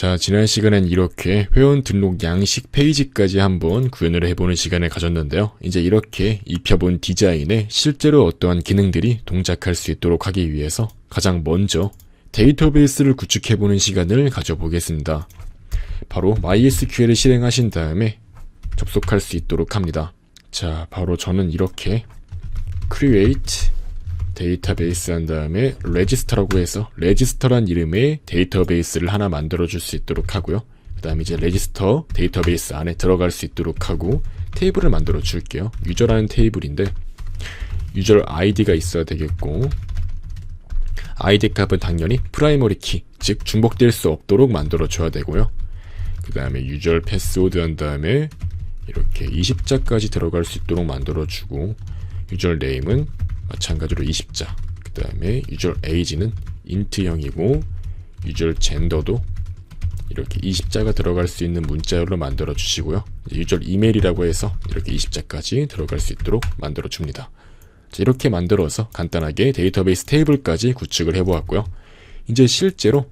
자, 지난 시간엔 이렇게 회원 등록 양식 페이지까지 한번 구현을 해보는 시간을 가졌는데요. 이제 이렇게 입혀본 디자인에 실제로 어떠한 기능들이 동작할 수 있도록 하기 위해서 가장 먼저 데이터베이스를 구축해보는 시간을 가져보겠습니다. 바로 MySQL을 실행하신 다음에 접속할 수 있도록 합니다. 자, 바로 저는 이렇게 create 데이터베이스 한 다음에 register라고 해서 register란 이름의 데이터베이스를 하나 만들어 줄 수 있도록 하고요. 그 다음에 이제 register 데이터베이스 안에 들어갈 수 있도록 하고 테이블을 만들어 줄게요. 유저라는 테이블인데 유저 아이디가 있어야 되겠고 아이디 값은 당연히 프라이머리 키, 즉 중복될 수 없도록 만들어 줘야 되고요. 그 다음에 유저 패스워드 한 다음에 이렇게 20자까지 들어갈 수 있도록 만들어 주고 유저 네임은 마찬가지로 20자, 그 다음에 유저 에이지는 인트형이고 유저 젠더도 이렇게 20자가 들어갈 수 있는 문자열로 만들어 주시고요. 유저 이메일이라고 해서 이렇게 20자까지 들어갈 수 있도록 만들어 줍니다. 자, 이렇게 만들어서 간단하게 데이터베이스 테이블까지 구축을 해보았고요. 이제 실제로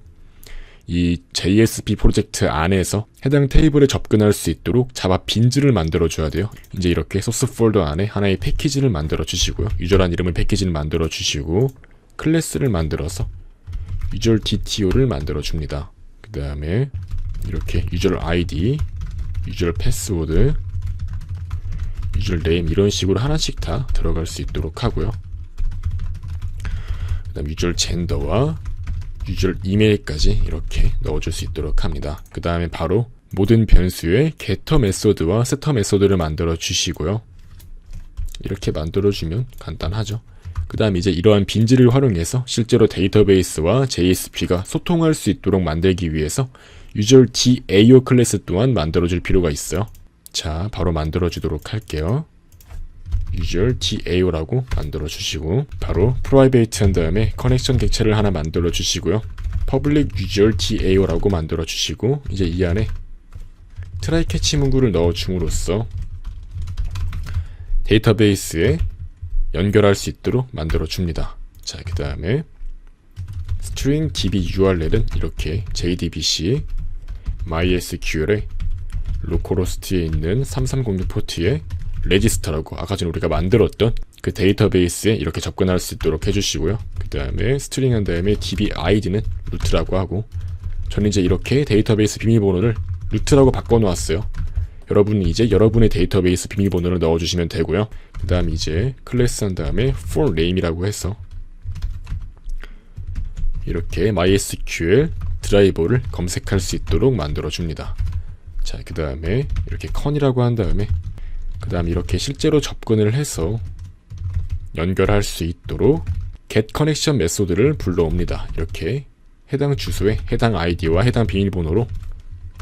이 JSP 프로젝트 안에서 해당 테이블에 접근할 수 있도록 자바 빈즈를 만들어 줘야 돼요. 이제 이렇게 소스 폴더 안에 하나의 패키지를 만들어 주시고요. 유저란 이름의 패키지를 만들어 주시고 클래스를 만들어서 유저 DTO를 만들어 줍니다. 그 다음에 이렇게 유저 ID, 유저 패스워드, 유저 네임 이런 식으로 하나씩 다 들어갈 수 있도록 하고요. 그 다음 유저 젠더와 유저 이메일까지 이렇게 넣어줄 수 있도록 합니다. 그 다음에 바로 모든 변수의 getter 메소드와 setter 메소드를 만들어 주시고요. 이렇게 만들어 주면 간단하죠. 그 다음 이제 이러한 빈즈를 활용해서 실제로 데이터베이스와 JSP가 소통할 수 있도록 만들기 위해서 유저 DAO 클래스 또한 만들어 줄 필요가 있어요. 자, 바로 만들어 주도록 할게요. 유저 DAO라고 만들어 주시고 바로 private 한 다음에 커넥션 객체를 하나 만들어 주시고요. public user DAO라고 만들어 주시고 이제 이 안에 트라이 캐치 문구를 넣어 줌으로써 데이터베이스에 연결할 수 있도록 만들어 줍니다. 자, 그 다음에 string db url은 이렇게 jdbc mysql의 로컬호스트에 있는 3306 포트에 레지스터라고 아까 전에 우리가 만들었던 그 데이터베이스에 이렇게 접근할 수 있도록 해주시고요. 그 다음에 스트링 한 다음에 db id는 루트라고 하고 저는 이제 이렇게 데이터베이스 비밀번호를 루트라고 바꿔놓았어요. 여러분은 이제 여러분의 데이터베이스 비밀번호를 넣어주시면 되고요. 그 다음 이제 클래스 한 다음에 for name이라고 해서 이렇게 MySQL 드라이버를 검색할 수 있도록 만들어줍니다. 자, 그 다음에 이렇게 con이라고 한 다음에 그 다음 이렇게 실제로 접근을 해서 연결할 수 있도록 get connection 메소드를 불러옵니다. 이렇게 해당 주소에 해당 아이디와 해당 비밀번호로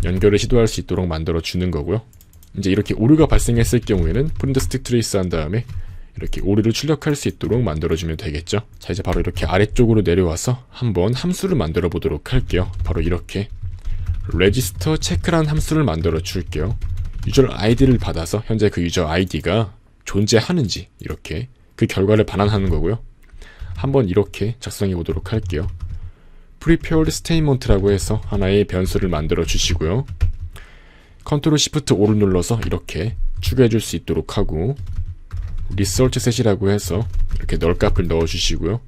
연결을 시도할 수 있도록 만들어 주는 거고요. 이제 이렇게 오류가 발생했을 경우에는 print static trace 한 다음에 이렇게 오류를 출력할 수 있도록 만들어 주면 되겠죠. 자, 이제 바로 이렇게 아래쪽으로 내려와서 한번 함수를 만들어 보도록 할게요. 바로 이렇게 register check라는 함수를 만들어 줄게요. 유저 아이디를 받아서 현재 그 유저 아이디가 존재하는지 이렇게 그 결과를 반환하는 거고요. 한번 이렇게 작성해 보도록 할게요. prepared statement라고 해서 하나의 변수를 만들어 주시고요. Ctrl Shift O를 눌러서 이렇게 추가해 줄 수 있도록 하고 research set이라고 해서 이렇게 널 값을 넣어 주시고요.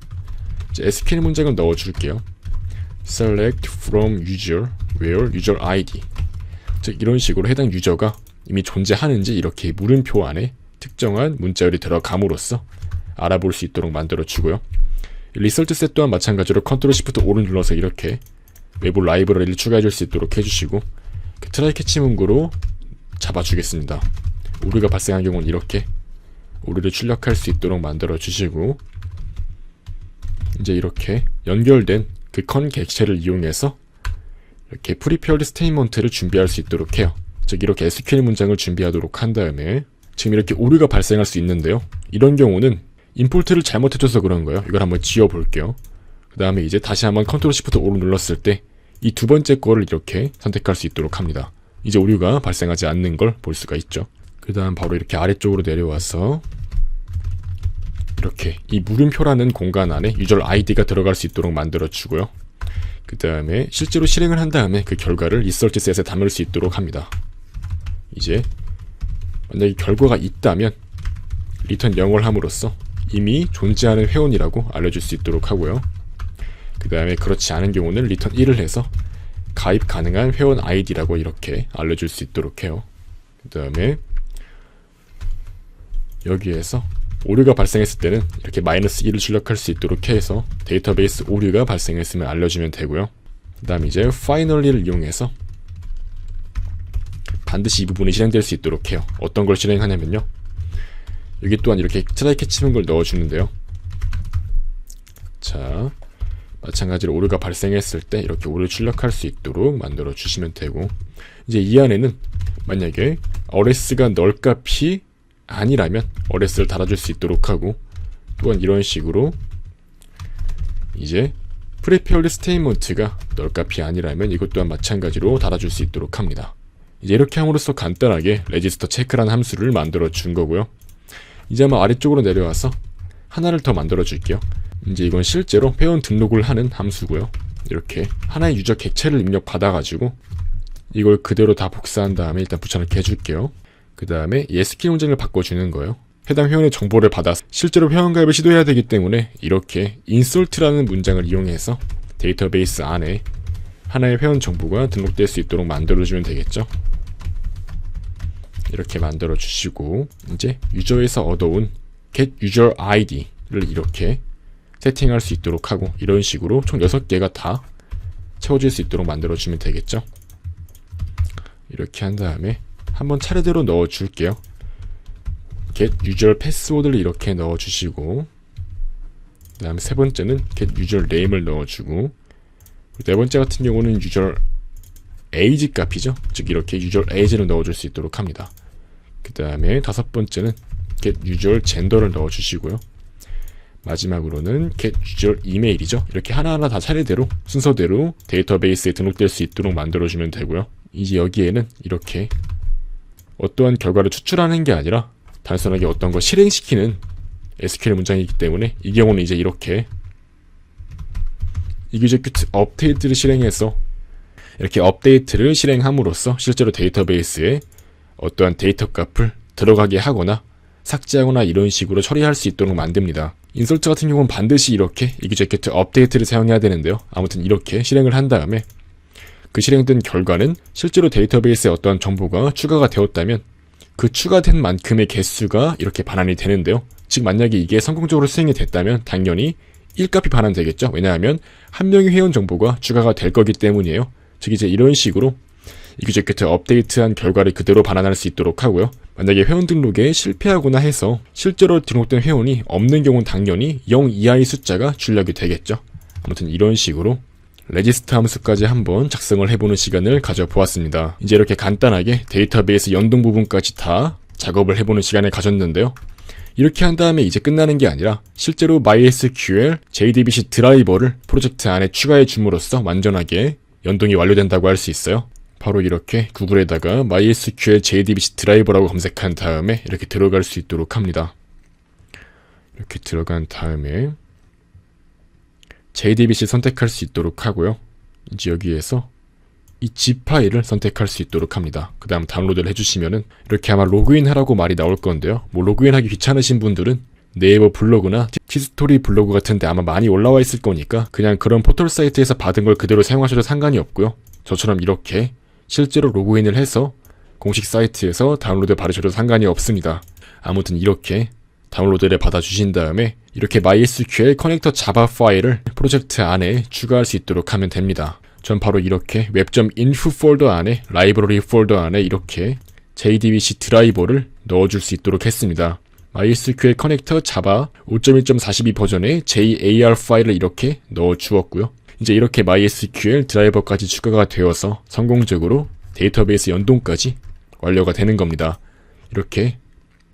이제 SQL 문장을 넣어 줄게요. select from user where user ID, 즉 이런 식으로 해당 유저가 이미 존재하는지 이렇게 물음표 안에 특정한 문자열이 들어감으로써 알아볼 수 있도록 만들어 주고요. 리서치 셋 또한 마찬가지로 컨트롤 시프트 O를 눌러서 이렇게 외부 라이브러리를 추가해 줄 수 있도록 해주시고 그 트라이 캐치 문구로 잡아주겠습니다. 오류가 발생한 경우는 이렇게 오류를 출력할 수 있도록 만들어 주시고 이제 이렇게 연결된 그 컨 객체를 이용해서 이렇게 prepared statement를 준비할 수 있도록 해요. 즉 이렇게 SQL 문장을 준비하도록 한 다음에 지금 이렇게 오류가 발생할 수 있는데요. 이런 경우는 임포트를 잘못해줘서 그런 거예요. 이걸 한번 지워볼게요. 그 다음에 이제 다시 한번 컨트롤 시프트 O를 눌렀을 때 이 두 번째 거를 이렇게 선택할 수 있도록 합니다. 이제 오류가 발생하지 않는 걸 볼 수가 있죠. 그 다음 바로 이렇게 아래쪽으로 내려와서 이렇게 이 물음표라는 공간 안에 유저 아이디가 들어갈 수 있도록 만들어 주고요. 그 다음에 실제로 실행을 한 다음에 그 결과를 리서치 셋에 담을 수 있도록 합니다. 이제 만약에 결과가 있다면 리턴 0을 함으로써 이미 존재하는 회원이라고 알려줄 수 있도록 하고요. 그 다음에 그렇지 않은 경우는 리턴 1을 해서 가입 가능한 회원 아이디라고 이렇게 알려줄 수 있도록 해요. 그 다음에 여기에서 오류가 발생했을 때는 이렇게 -1을 출력할 수 있도록 해서 데이터베이스 오류가 발생했으면 알려주면 되고요. 그 다음 이제 finally를 이용해서 반드시 이 부분이 실행될 수 있도록 해요. 어떤 걸 실행하냐면요, 여기 또한 이렇게 트라이 캐치는 걸 넣어주는데요. 자, 마찬가지로 오류가 발생했을 때 이렇게 오류를 출력할 수 있도록 만들어 주시면 되고, 이제 이 안에는 만약에 RS가 널 값이 아니라면 RS를 달아줄 수 있도록 하고, 또한 이런 식으로 이제 프리페어드 스테이트먼트가 널 값이 아니라면 이것 또한 마찬가지로 달아줄 수 있도록 합니다. 이제 이렇게 함으로써 간단하게 레지스터 체크라는 함수를 만들어 준 거고요. 이제 아마 아래쪽으로 내려와서 하나를 더 만들어 줄게요. 이제 이건 실제로 회원 등록을 하는 함수고요. 이렇게 하나의 유저 객체를 입력 받아가지고 이걸 그대로 다 복사한 다음에 일단 붙여넣기 해줄게요. 그 다음에 SQL 문장을 바꿔주는 거예요. 해당 회원의 정보를 받아서 실제로 회원가입을 시도해야 되기 때문에 이렇게 insert라는 문장을 이용해서 데이터베이스 안에 하나의 회원 정보가 등록될 수 있도록 만들어주면 되겠죠. 이렇게 만들어 주시고, 이제 유저에서 얻어온 get user id를 이렇게 세팅할 수 있도록 하고, 이런 식으로 총 6개가 다 채워질 수 있도록 만들어 주면 되겠죠. 이렇게 한 다음에 한번 차례대로 넣어 줄게요. get user password를 이렇게 넣어 주시고, 그 다음에 세 번째는 get user name을 넣어 주고, 네 번째 같은 경우는 user age 값이죠. 즉 이렇게 user age를 넣어줄 수 있도록 합니다. 그 다음에 다섯 번째는 get user gender를 넣어주시고요. 마지막으로는 get user email이죠. 이렇게 하나하나 다 차례대로 순서대로 데이터베이스에 등록될 수 있도록 만들어주면 되고요. 이제 여기에는 이렇게 어떠한 결과를 추출하는 게 아니라 단순하게 어떤 걸 실행시키는 SQL 문장이기 때문에 이 경우는 이제 이렇게 execute update를 실행해서 이렇게 업데이트를 실행함으로써 실제로 데이터베이스에 어떠한 데이터 값을 들어가게 하거나 삭제하거나 이런 식으로 처리할 수 있도록 만듭니다. 인설트 같은 경우는 반드시 이렇게 execute update를 사용해야 되는데요. 아무튼 이렇게 실행을 한 다음에 그 실행된 결과는 실제로 데이터베이스에 어떠한 정보가 추가가 되었다면 그 추가된 만큼의 개수가 이렇게 반환이 되는데요. 즉 만약에 이게 성공적으로 수행이 됐다면 당연히 1값이 반환되겠죠. 왜냐하면 한 명의 회원 정보가 추가가 될 거기 때문이에요. 즉 이제 이런 식으로 execute 업데이트한 결과를 그대로 반환할 수 있도록 하고요. 만약에 회원 등록에 실패하거나 해서 실제로 등록된 회원이 없는 경우는 당연히 0 이하의 숫자가 출력이 되겠죠. 아무튼 이런 식으로 레지스트 함수까지 한번 작성을 해보는 시간을 가져보았습니다. 이제 이렇게 간단하게 데이터베이스 연동 부분까지 다 작업을 해보는 시간을 가졌는데요. 이렇게 한 다음에 이제 끝나는 게 아니라 실제로 MySQL JDBC 드라이버를 프로젝트 안에 추가해 줌으로써 완전하게 연동이 완료된다고 할 수 있어요. 바로 이렇게 구글에다가 MySQL JDBC 드라이버라고 검색한 다음에 이렇게 들어갈 수 있도록 합니다. 이렇게 들어간 다음에 JDBC 선택할 수 있도록 하고요. 이제 여기에서 이 zip 파일을 선택할 수 있도록 합니다. 그 다음 다운로드를 해주시면은 이렇게 아마 로그인 하라고 말이 나올 건데요. 뭐 로그인하기 귀찮으신 분들은 네이버 블로그나 티스토리 블로그 같은데 아마 많이 올라와 있을 거니까 그냥 그런 포털 사이트에서 받은 걸 그대로 사용하셔도 상관이 없고요. 저처럼 이렇게 실제로 로그인을 해서 공식 사이트에서 다운로드 받으셔도 상관이 없습니다. 아무튼 이렇게 다운로드를 받아주신 다음에 이렇게 MySQL 커넥터 자바 파일을 프로젝트 안에 추가할 수 있도록 하면 됩니다. 전 바로 이렇게 web.inf 폴더 안에 라이브러리 폴더 안에 이렇게 JDBC 드라이버를 넣어줄 수 있도록 했습니다. MySQL 커넥터 자바 5.1.42 버전의 JAR 파일을 이렇게 넣어 주었고요. 이제 이렇게 MySQL 드라이버까지 추가가 되어서 성공적으로 데이터베이스 연동까지 완료가 되는 겁니다. 이렇게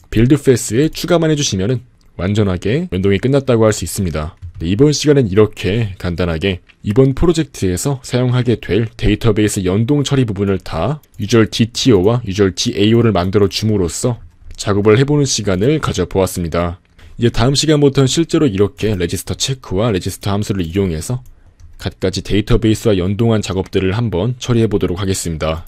빌드 패스에 추가만 해주시면은 완전하게 연동이 끝났다고 할 수 있습니다. 네, 이번 시간엔 이렇게 간단하게 이번 프로젝트에서 사용하게 될 데이터베이스 연동 처리 부분을 다 유저 DTO와 유저 DAO를 만들어 줌으로써 작업을 해보는 시간을 가져보았습니다. 이제 다음 시간부터는 실제로 이렇게 레지스터 체크와 레지스터 함수를 이용해서 갖가지 데이터베이스와 연동한 작업들을 한번 처리해 보도록 하겠습니다.